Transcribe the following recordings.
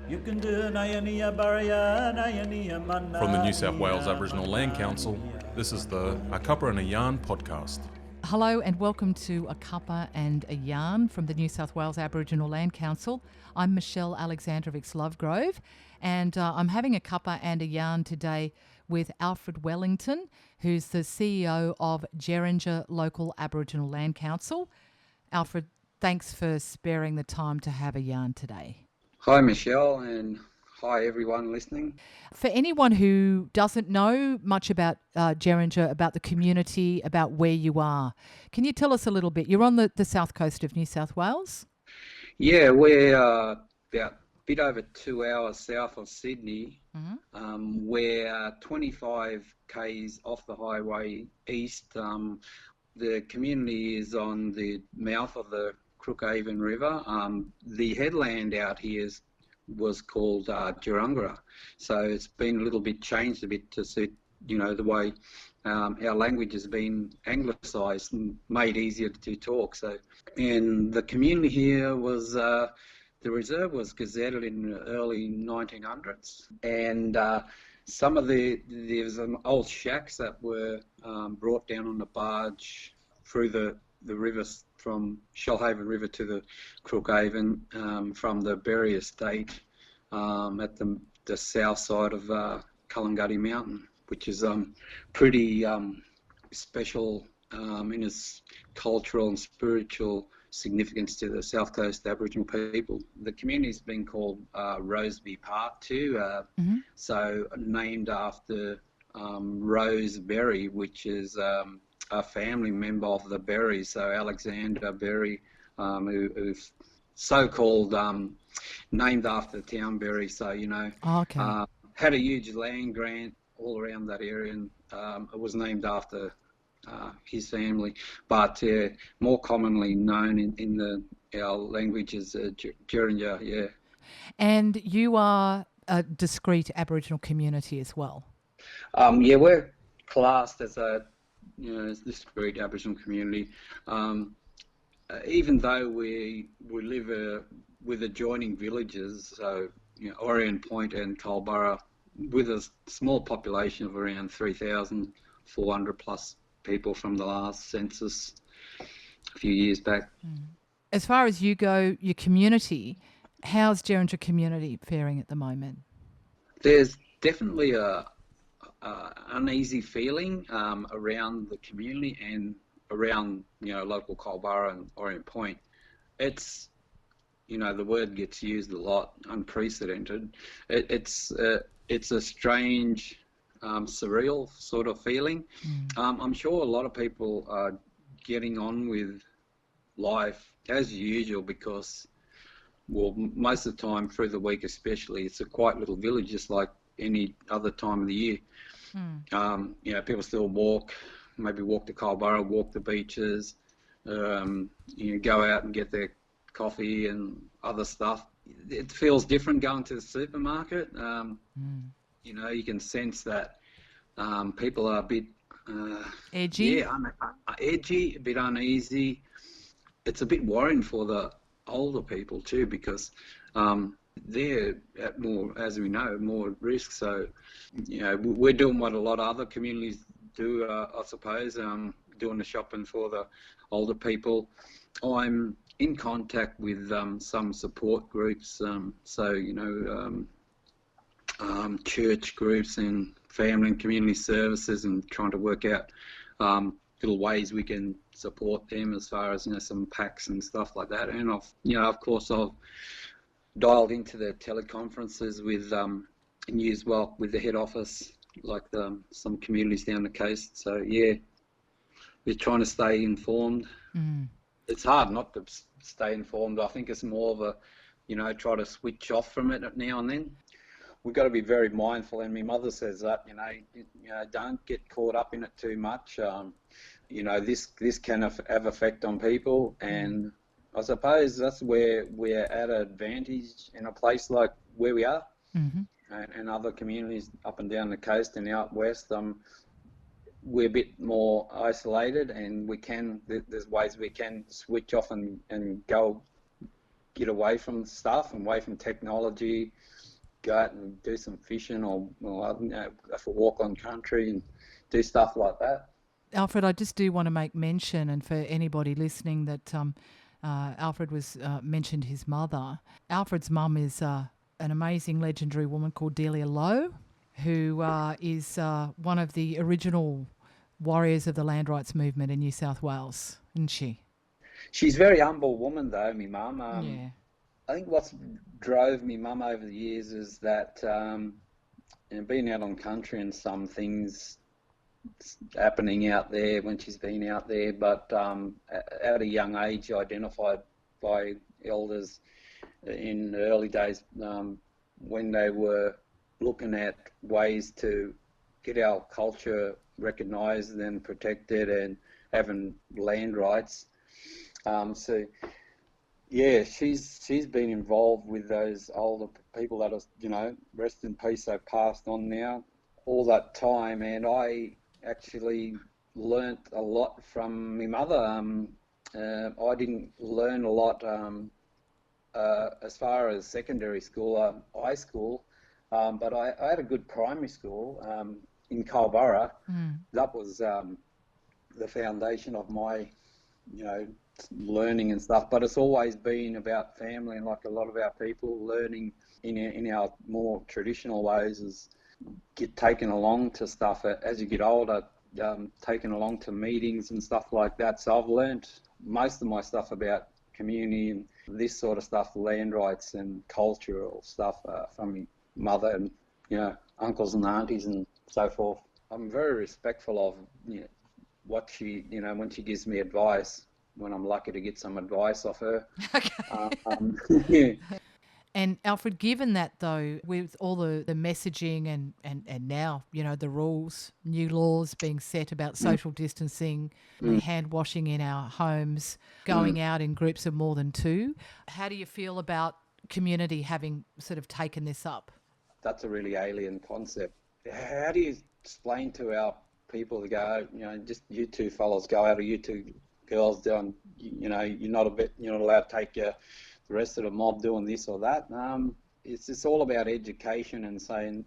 From the New South Wales Aboriginal Land Council, this is the A Cuppa and a Yarn podcast. Hello and welcome to A Cuppa and a Yarn from the New South Wales Aboriginal Land Council. I'm Michelle Aleksandrovics-Lovegrove and I'm having a cuppa and a yarn today with Alfred Wellington, who's the CEO of Jerrinja Local Aboriginal Land Council. Alfred, thanks for sparing the time to have a yarn today. Hi Michelle, and hi everyone listening. For anyone who doesn't know much about Jerrinja, about the community, about where you are, can you tell us a little bit? You're on the south coast of New South Wales? Yeah, we're about a bit over 2 hours south of Sydney. Mm-hmm. We're 25 k's off the highway east. The community is on the mouth of the Crookhaven River. The headland out here was called Jerrinja, so it's been a little bit changed a bit to suit, the way our language has been anglicised and made easier to talk. So, and the community here was the reserve was gazetted in the early 1900s, and some of there's some old shacks that were brought down on the barge through the rivers from Shoalhaven River to the Crookhaven from the Berry Estate at the south side of Callanguddy Mountain, which is pretty special in its cultural and spiritual significance to the South Coast Aboriginal people. The community's been called Roseby Park too, so named after Rose Berry, which is a family member of the Berries, so Alexander Berry, who's so-called named after the town Berry, so, had a huge land grant all around that area, and it was named after his family, but more commonly known in our language as Jerrinja, yeah. And you are a discrete Aboriginal community as well? Yeah, we're classed as as this great Aboriginal community, even though we live with adjoining villages, so Orion Point and Culburra, with a small population of around 3,400 plus people from the last census a few years back. As far as you go, your community, how's Jerrinja community faring at the moment? There's definitely a uneasy feeling around the community and around local Culburra and Orient Point. It's the word gets used a lot, unprecedented. It's a strange, surreal sort of feeling. I'm sure a lot of people are getting on with life as usual because, well, most of the time through the week especially, it's a quiet little village just like any other time of the year. People still maybe walk to Culburra, walk the beaches, go out and get their coffee and other stuff. It feels different going to the supermarket. You can sense that people are a bit edgy. Yeah, edgy, a bit uneasy. It's a bit worrying for the older people too because they're at more, as we know, more risk. So, we're doing what a lot of other communities do, I suppose, doing the shopping for the older people. I'm in contact with some support groups, church groups and family and community services, and trying to work out little ways we can support them as far as some packs and stuff like that. And of course I've dialed into the teleconferences with NSWALC, with the head office, like some communities down the coast. So yeah, we're trying to stay informed. It's hard not to stay informed. I think it's more of a try to switch off from it now and then. We've got to be very mindful, and my mother says that don't get caught up in it too much. This can have effect on people, and I suppose that's where we're at an advantage in a place like where we are, and other communities up and down the coast and out west. We're a bit more isolated, and there's ways we can switch off and go get away from stuff and away from technology, go out and do some fishing or go for a walk on country and do stuff like that. Alfred, I just do want to make mention, and for anybody listening, that Alfred was mentioned his mother. Alfred's mum is an amazing, legendary woman called Delia Lowe, who is one of the original warriors of the land rights movement in New South Wales, isn't she? She's a very humble woman, though, me mum. Yeah. I think what's drove me mum over the years is that being out on country and some things happening out there when she's been out there, but at a young age identified by elders in the early days when they were looking at ways to get our culture recognised and protected and having land rights. So yeah, she's been involved with those older people that are, you know, rest in peace, they've passed on now, all that time, and I actually learnt a lot from my mother. I didn't learn a lot as far as secondary school, high school, but I had a good primary school in Culburra. That was the foundation of my, you know, learning and stuff, but it's always been about family, and like a lot of our people, learning in our more traditional ways is get taken along to stuff as you get older, taken along to meetings and stuff like that. So I've learnt most of my stuff about community and this sort of stuff, land rights and cultural stuff from my mother and, you know, uncles and aunties and so forth. I'm very respectful of, you know, what she, you know, when she gives me advice, when I'm lucky to get some advice off her. Okay. Yeah. And Alfred, given that though, with all the messaging and now, you know, the rules, new laws being set about social distancing, hand washing in our homes, going out in groups of more than two, how do you feel about community having sort of taken this up? That's a really alien concept. How do you explain to our people to go, you know, just you two fellas go out, or you two girls doing, you know, you're not allowed to take the rest of the mob doing this or that. It's all about education and saying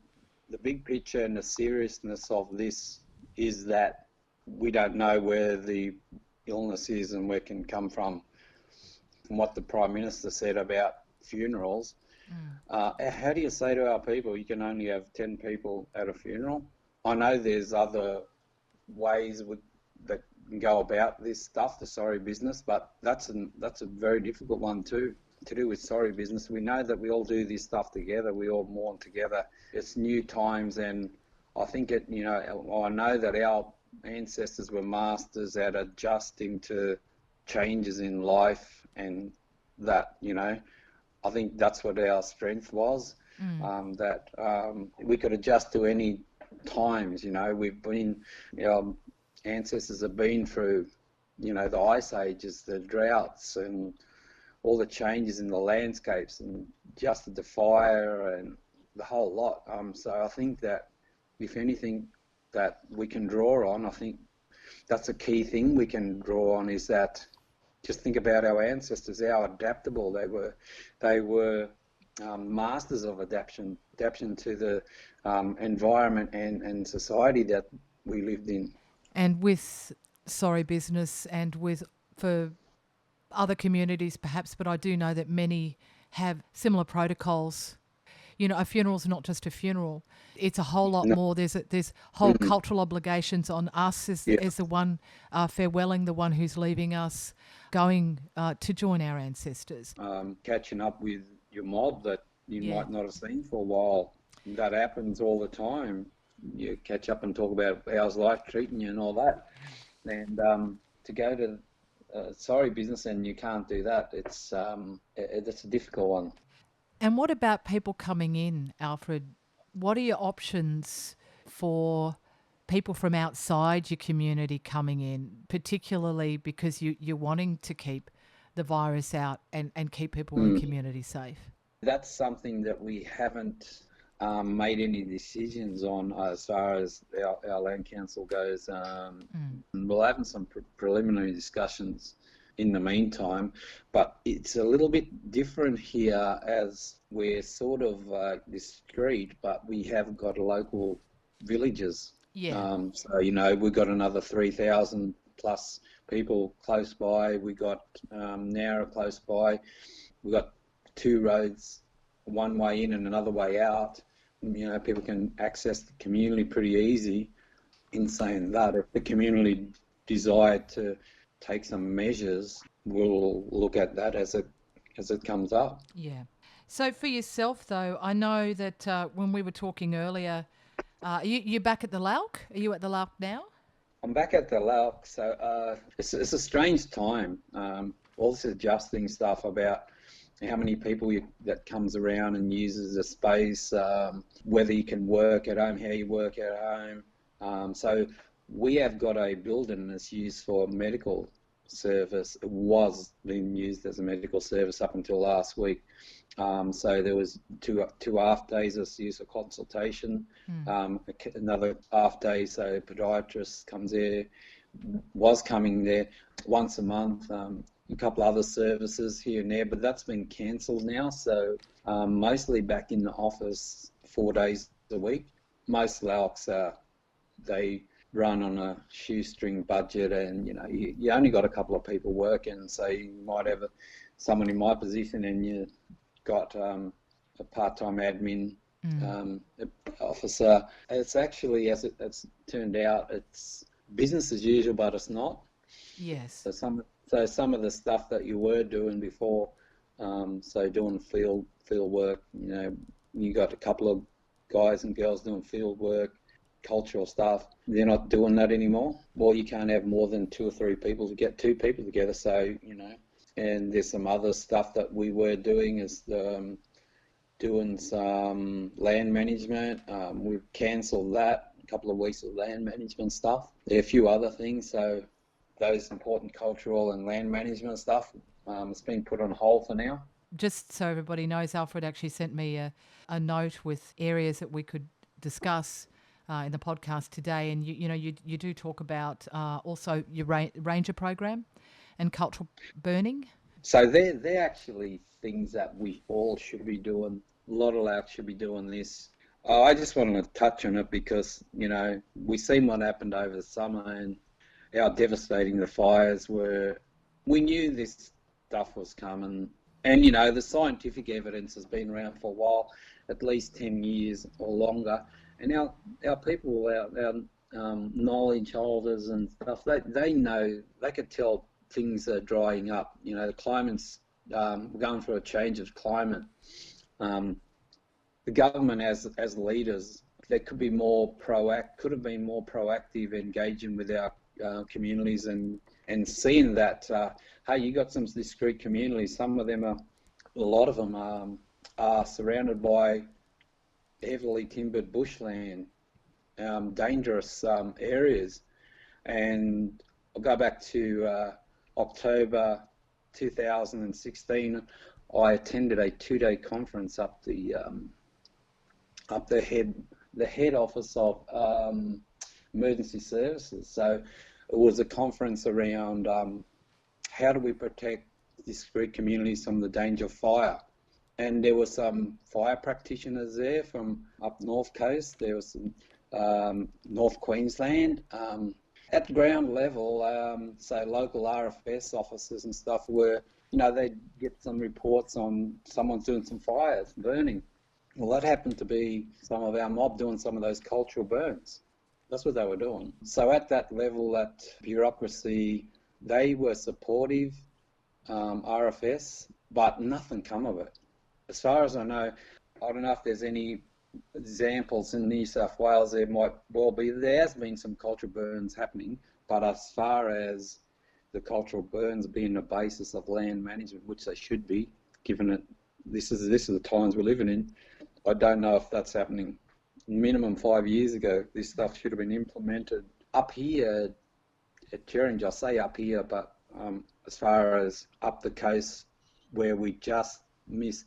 the big picture and the seriousness of this is that we don't know where the illness is and where it can come from. From what the Prime Minister said about funerals, how do you say to our people you can only have 10 people at a funeral? I know there's other ways that can go about this stuff, the sorry business, but that's a very difficult one too, to do with sorry business. We know that we all do this stuff together, we all mourn together. It's new times, and I think I know that our ancestors were masters at adjusting to changes in life, and that, you know, I think that's what our strength was, that we could adjust to any times. You know, our ancestors have been through, you know, the ice ages, the droughts, and all the changes in the landscapes, and adjusted to fire and the whole lot. So I think that if anything that we can draw on, I think that's a key thing we can draw on, is that just think about our ancestors, how adaptable they were. Masters of adaptation to the environment and society that we lived in. And with sorry business, and for other communities perhaps, but I do know that many have similar protocols. You know, a funeral's not just a funeral; it's a whole lot more. There's whole cultural obligations on us as the one farewelling the one who's leaving us, going to join our ancestors. Catching up with your mob that you might not have seen for a while. That happens all the time. You catch up and talk about how's life treating you and all that. And to go to sorry business and you can't do that, it's a difficult one. And what about people coming in, Alfred? What are your options for people from outside your community coming in, particularly because you're wanting to keep the virus out and keep people in the community safe? That's something that we haven't made any decisions on as far as our land council goes. We're having some preliminary discussions in the meantime. But it's a little bit different here, as we're sort of discreet, but we have got local villages. Yeah. So, we've got another 3,000 plus people close by. We got Nowra close by. We've got 2 roads, one way in and another way out. People can access the community pretty easy. In saying that, if the community desired to take some measures, we'll look at that as it comes up. Yeah. So for yourself, though, I know that when we were talking earlier, you're back at the LALC? Are you at the LALC now? I'm back at the LALC, so it's a strange time. All this adjusting stuff about how many people that comes around and uses the space, whether you can work at home, how you work at home. So we have got a building that's used for medical service. It was being used as a medical service up until last week. So there was two half days of use for consultation, another half day, so podiatrist comes there, was coming there once a month, a couple other services here and there, but that's been cancelled now. So mostly back in the office 4 days a week. Most LALCs, they run on a shoestring budget, and you only got a couple of people working, so you might have someone in my position, and you got a part-time admin officer. It's actually, as it's turned out, it's business as usual, but it's not. Yes. So some of the stuff that you were doing before, so doing field work, you got a couple of guys and girls doing field work, cultural stuff. They're not doing that anymore. Well, you can't have more than 2 or 3 people to get 2 people together. So and there's some other stuff that we were doing, is doing some land management. We've cancelled that, a couple of weeks of land management stuff. There are a few other things. So those important cultural and land management stuff, it's been put on hold for now. Just so everybody knows, Alfred actually sent me a note with areas that we could discuss in the podcast today, and you do talk about also your ranger program and cultural burning. So they're actually things that we all should be doing. A lot of LALC should be doing this. I just wanted to touch on it because we seen what happened over the summer and how devastating the fires were. We knew this stuff was coming, and the scientific evidence has been around for a while, at least 10 years or longer. And our people, our knowledge holders and stuff, they know, they could tell things are drying up. The climate's going through a change of climate. The government, as leaders, they could have been more proactive, engaging with our communities and seeing that, hey, you got some discrete communities. Some of them a lot of them are surrounded by heavily timbered bushland, dangerous areas. And I'll go back to October 2016. I attended a 2-day conference up the head office of emergency services. So it was a conference around how do we protect discrete communities from the danger of fire. And there were some fire practitioners there from up North Coast. There was some North Queensland. At the ground level, so local RFS officers and stuff were, they'd get some reports on someone's doing some fires, burning. Well, that happened to be some of our mob doing some of those cultural burns. That's what they were doing. So at that level, that bureaucracy, they were supportive, RFS, but nothing come of it. As far as I know, I don't know if there's any examples in New South Wales. There might well be. There has been some cultural burns happening, but as far as the cultural burns being the basis of land management, which they should be, given that this is the times we're living in, I don't know if that's happening. Minimum 5 years ago, this stuff should have been implemented. Up here at Jerrinja, I say up here, but as far as up the coast where we just missed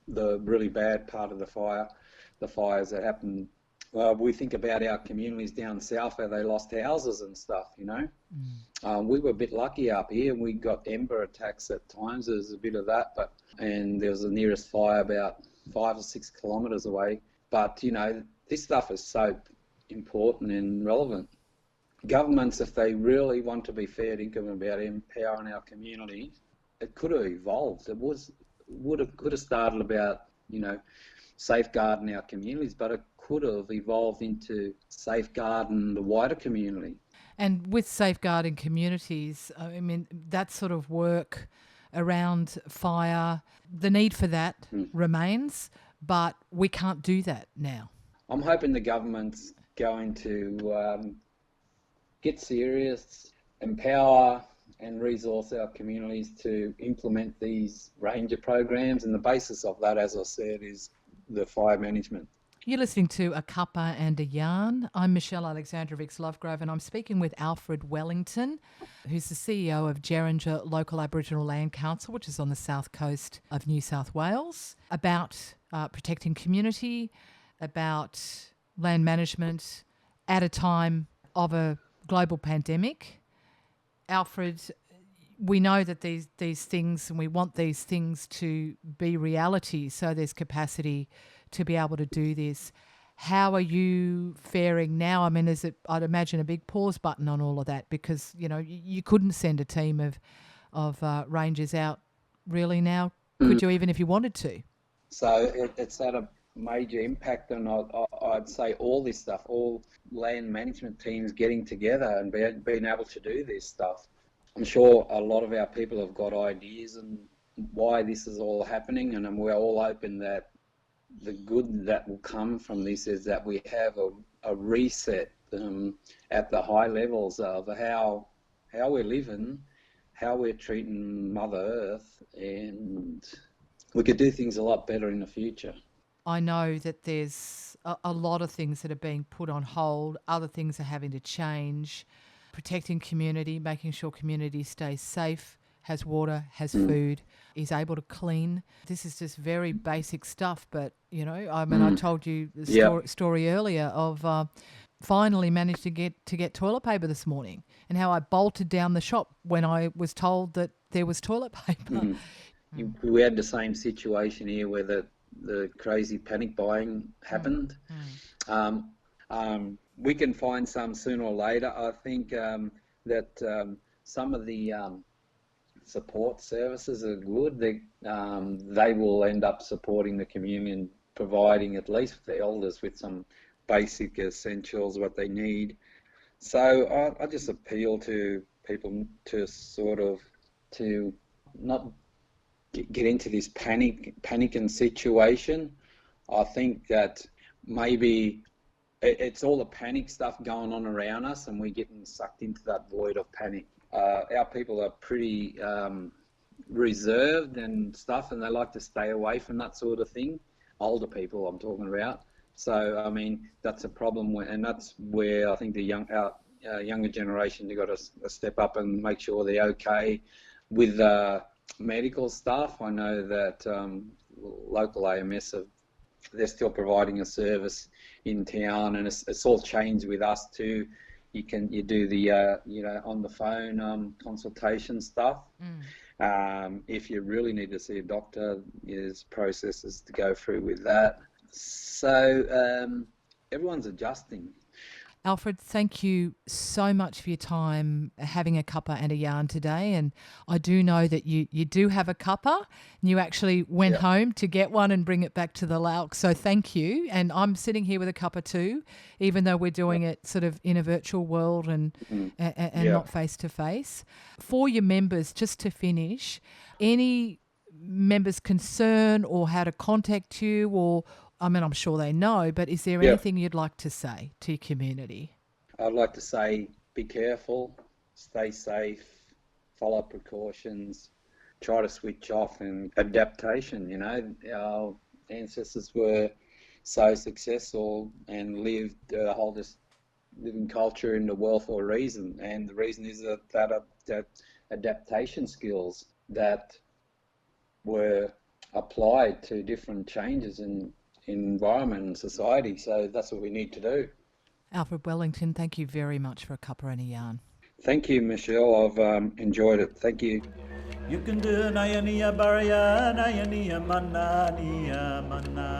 the really bad part of the fires that happened we think about our communities down south where they lost houses and stuff, you know. We were a bit lucky up here. We got ember attacks at times. There's a bit of that, and there was the nearest fire about 5 or 6 kilometres away. But, you know, this stuff is so important and relevant. Governments, if they really want to be fair dinkum about empowering our community, it could have evolved. Could have started about, you know, safeguarding our communities, but it could have evolved into safeguarding the wider community. And with safeguarding communities, I mean, that sort of work around fire, the need for that remains, but we can't do that now. I'm hoping the government's going to get serious, empower and resource our communities to implement these ranger programs, and the basis of that, as I said, is the fire management. You're listening to A Cuppa and a Yarn. I'm Michelle Aleksandrovics-Lovegrove, and I'm speaking with Alfred Wellington, who's the CEO of Jerrinja Local Aboriginal Land Council, which is on the south coast of New South Wales, about protecting community, about land management at a time of a global pandemic. Alfred, we know that these things, and we want these things to be reality, so there's capacity to be able to do this. How are you faring now? I mean, I'd imagine a big pause button on all of that, because, you know, you couldn't send a team of rangers out really now, could you, even if you wanted to? So it's had a major impact on, I'd say, all this stuff, all land management teams getting together and being able to do this stuff. I'm sure a lot of our people have got ideas and why this is all happening, and we're all hoping that the good that will come from this is that we have a reset at the high levels of how we're living, how we're treating Mother Earth, and we could do things a lot better in the future. I know that there's a lot of things that are being put on hold, other things are having to change. Protecting community, making sure community stays safe, has water, has food, is able to clean. This is just very basic stuff, but, you know, I mean, I told you the story earlier of finally managed to get toilet paper this morning, and how I bolted down the shop when I was told that there was toilet paper. We had the same situation here where the crazy panic buying happened. We can find some sooner or later. I think that some of the support services are good. They will end up supporting the community and providing, at least the elders, with some basic essentials, what they need. So I just appeal to people to not get into this panicking situation. I think that maybe it's all the panic stuff going on around us, and we're getting sucked into that void of panic. Our people are pretty reserved and stuff, and they like to stay away from that sort of thing. Older people, I'm talking about. So, I mean, that's a problem, and that's where I think our younger generation, they've got to step up and make sure they're okay with medical stuff. I know that local AMS they're still providing a service in town, and it's all changed with us too. You do the on the phone consultation stuff. If you really need to see a doctor, there's processes to go through with that. So everyone's adjusting. Alfred, thank you so much for your time having a cuppa and a yarn today. And I do know that you do have a cuppa, and you actually went home to get one and bring it back to the LALC. So thank you. And I'm sitting here with a cuppa too, even though we're doing it sort of in a virtual world and not face to face. For your members, just to finish, any members' concern or how to contact you, or I mean, I'm sure they know, but is there anything you'd like to say to your community? I'd like to say, be careful, stay safe, follow precautions, try to switch off, and adaptation. You know, our ancestors were so successful and lived a whole living culture in the world for a reason, and the reason is that adaptation skills that were applied to different changes environment and society. So that's what we need to do. Alfred Wellington, thank you very much for a cuppa and a yarn. Thank you, Michelle. I've enjoyed it. Thank you. You can do Nayania Baraya, Nayania Manania Mana.